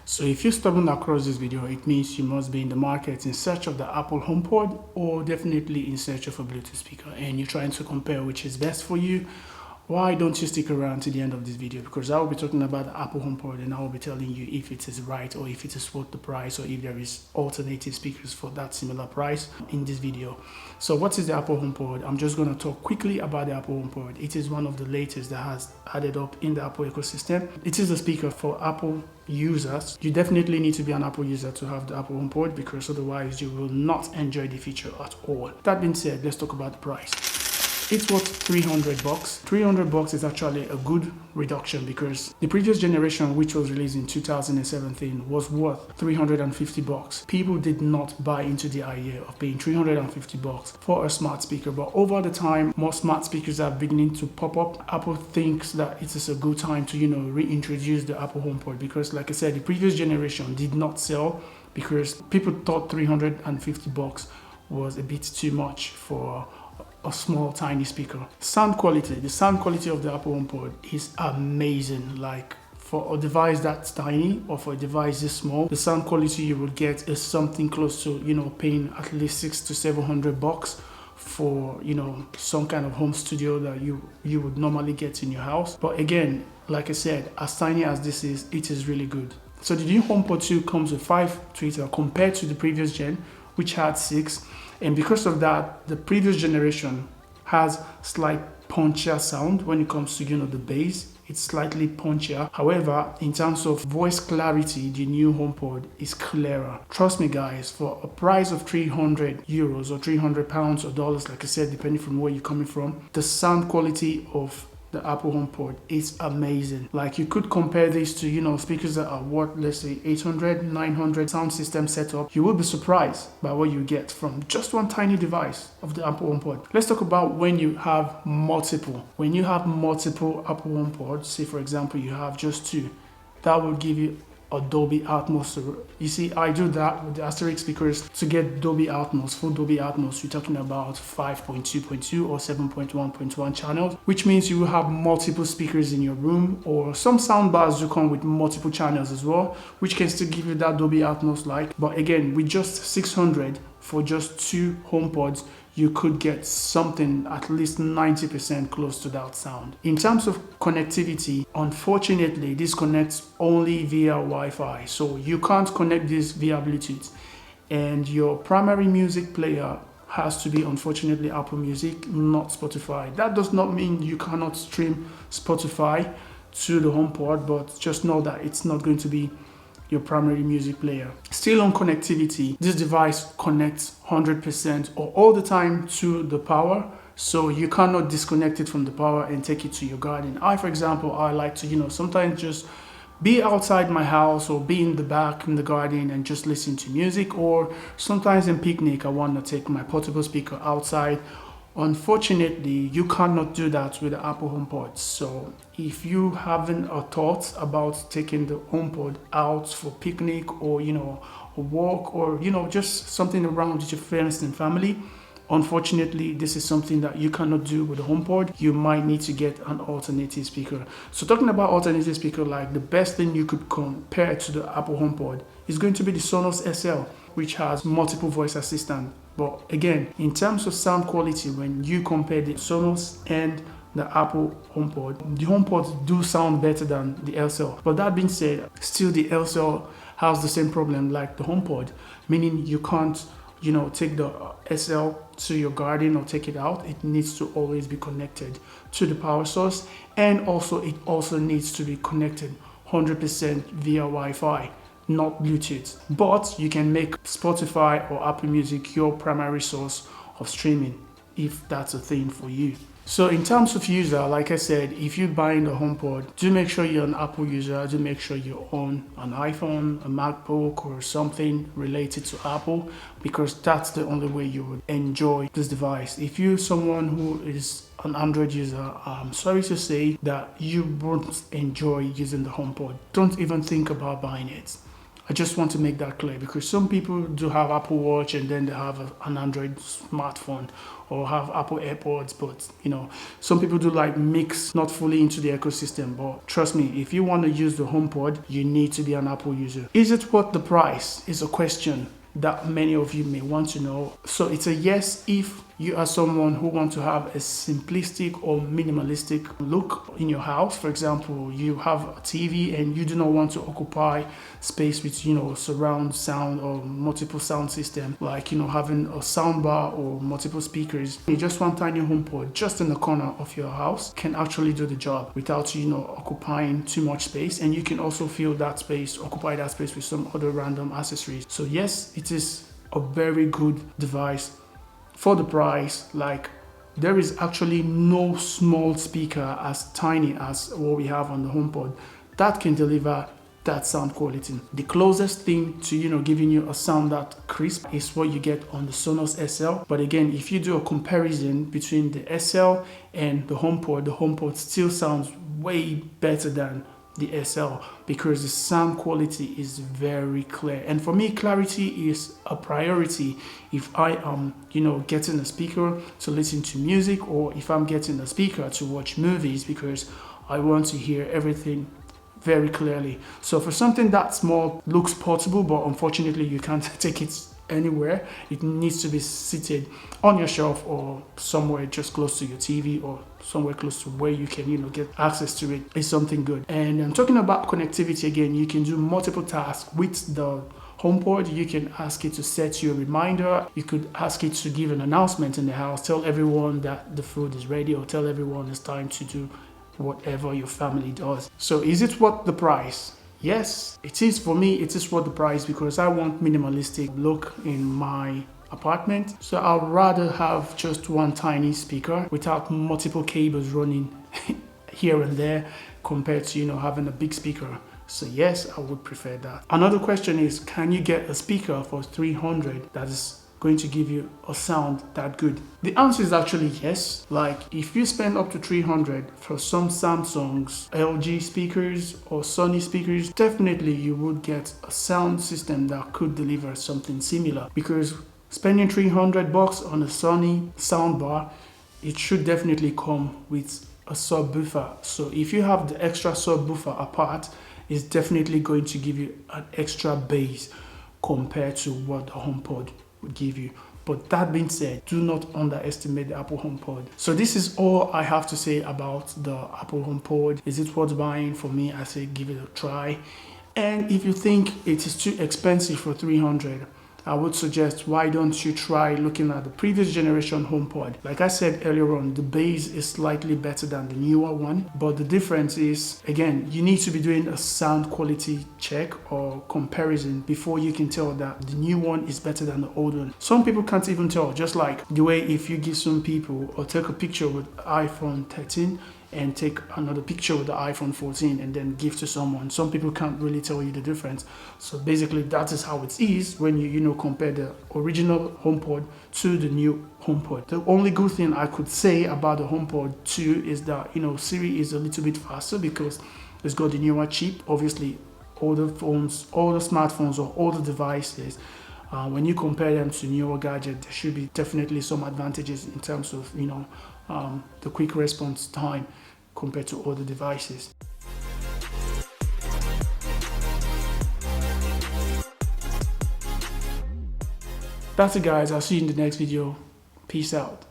So if you stumbled across this video, it means you must be in the market in search of the Apple HomePod, or definitely in search of a Bluetooth speaker, and you're trying to compare which is best for you. Why don't you stick around to the end of this video? Because I will be talking about the Apple HomePod, and I will be telling you if it is right, or if it is worth the price, or if there is alternative speakers for that similar price in this video. So what is the Apple HomePod? I'm just going to talk quickly about the Apple HomePod. It is one of the latest that has added up in the Apple ecosystem. It is a speaker for Apple users. You definitely need to be an Apple user to have the Apple HomePod, because otherwise you will not enjoy the feature at all. That being said, let's talk about the price. It's worth $300. $300 is actually a good reduction, because the previous generation, which was released in 2017, was worth $350. People did not buy into the idea of paying $350 for a smart speaker, but over the time, more smart speakers are beginning to pop up. Apple thinks that it is a good time to, reintroduce the Apple HomePod, because like I said, the previous generation did not sell because people thought $350 was a bit too much for a small tiny speaker. The sound quality of the Apple HomePod is amazing. Like, for a device that's tiny, or for a device this small, the sound quality you will get is something close to, paying at least $600 to $700 for, some kind of home studio that you would normally get in your house. But again, like I said, as tiny as this is, it is really good. So the new HomePod 2 comes with 5 tweeters compared to the previous gen, which had 6. And because of that, the previous generation has slight punchier sound when it comes to, the bass. It's slightly punchier. However, in terms of voice clarity, the new HomePod is clearer. Trust me, guys, for a price of €300 or £300 or dollars, like I said, depending from where you're coming from, the sound quality of the Apple HomePod is amazing. Like, you could compare this to, speakers that are worth, let's say, 800, 900 sound system setup. You will be surprised by what you get from just one tiny device of the Apple HomePod. Let's talk about when you have multiple. When you have multiple Apple HomePods, say for example, you have just 2, that will give you a Dolby Atmos. You see, I do that with the Asterisk speakers to get Dolby Atmos, full Dolby Atmos. You're talking about 5.2.2 or 7.1.1 channels, which means you will have multiple speakers in your room, or some soundbars do come with multiple channels as well, which can still give you that Dolby Atmos like. But again, with just $600 for just 2 HomePods, you could get something at least 90% close to that sound. In terms of connectivity, unfortunately, this connects only via Wi-Fi. So you can't connect this via Bluetooth. And your primary music player has to be, unfortunately, Apple Music, not Spotify. That does not mean you cannot stream Spotify to the HomePod, but just know that it's not going to be your primary music player. Still on connectivity, this device connects 100% or all the time to the power, so you cannot disconnect it from the power and take it to your garden. For example, I like to, sometimes just be outside my house or be in the back in the garden and just listen to music, or sometimes in picnic, I want to take my portable speaker outside. Unfortunately, you cannot do that with the Apple HomePod. So if you haven't a thought about taking the HomePod out for picnic, or a walk, or just something around with your friends and family, unfortunately, this is something that you cannot do with the HomePod. You might need to get an alternative speaker. So talking about alternative speaker, like, the best thing you could compare to the Apple HomePod is going to be the Sonos SL, which has multiple voice assistant. But again, in terms of sound quality, when you compare the Sonos and the Apple HomePod, the HomePods do sound better than the LCL. But that being said, still the LCL has the same problem like the HomePod, meaning you can't, take the SL to your garden or take it out. It needs to always be connected to the power source, and also it also needs to be connected 100% via Wi-Fi, not Bluetooth. But you can make Spotify or Apple Music your primary source of streaming if that's a thing for you. So in terms of user, like I said, if you're buying the HomePod, do make sure you're an Apple user. Do make sure you own an iPhone, a MacBook, or something related to Apple, because that's the only way you would enjoy this device. If you're someone who is an Android user, I'm sorry to say that you won't enjoy using the HomePod. Don't even think about buying it. I just want to make that clear because some people do have Apple Watch and then they have an Android smartphone or have Apple AirPods, but some people do like mix not fully into the ecosystem. But trust me, if you want to use the HomePod, you need to be an Apple user. Is it worth the price? Is a question that many of you may want to know. So it's a yes if you are someone who wants to have a simplistic or minimalistic look in your house. For example, you have a TV and you do not want to occupy space with surround sound or multiple sound system, like having a sound bar or multiple speakers. Just one tiny HomePod just in the corner of your house can actually do the job without occupying too much space, and you can also fill that space, occupy that space with some other random accessories. So yes, it is a very good device for the price. Like, there is actually no small speaker as tiny as what we have on the HomePod that can deliver that sound quality. The closest thing to giving you a sound that crisp is what you get on the Sonos SL. But again, if you do a comparison between the SL and the HomePod still sounds way better than the SL because the sound quality is very clear. And for me, clarity is a priority if I am getting a speaker to listen to music, or if I'm getting a speaker to watch movies, because I want to hear everything very clearly. So for something that small, looks portable, but unfortunately you can't take it anywhere. It needs to be seated on your shelf or somewhere just close to your TV or somewhere close to where you can get access to it. Is something good. And I'm talking about connectivity again. You can do multiple tasks with the HomePod. You can ask it to set you a reminder. You could ask it to give an announcement in the house, tell everyone that the food is ready, or tell everyone it's time to do whatever your family does. So is it worth the price? Yes, it is. For me, it is worth the price because I want minimalistic look in my apartment. So I'd rather have just one tiny speaker without multiple cables running here and there compared to having a big speaker. So yes, I would prefer that. Another question is, can you get a speaker for $300 that is going to give you a sound that good? The answer is actually yes. Like, if you spend up to $300 for some Samsung's, LG speakers or Sony speakers, definitely you would get a sound system that could deliver something similar, because spending $300 on a Sony soundbar, it should definitely come with a subwoofer. So if you have the extra subwoofer apart, it's definitely going to give you an extra bass compared to what the HomePod would give you. But that being said, do not underestimate the Apple HomePod. So this is all I have to say about the Apple HomePod. Is it worth buying? For me, I say give it a try. And if you think it is too expensive for $300, I would suggest, why don't you try looking at the previous generation HomePod? Like I said earlier on, the bass is slightly better than the newer one, but the difference is, again, you need to be doing a sound quality check or comparison before you can tell that the new one is better than the old one. Some people can't even tell, just like the way if you give some people or take a picture with iPhone 13 and take another picture with the iPhone 14 and then give to someone. Some people can't really tell you the difference. So basically that is how it is when you compare the original HomePod to the new HomePod. The only good thing I could say about the HomePod 2 is that Siri is a little bit faster because it's got the newer chip. Obviously all the phones, all the smartphones or all the devices, when you compare them to newer gadgets, there should be definitely some advantages in terms of the quick response time compared to other devices. That's it, guys. I'll see you in the next video. Peace out.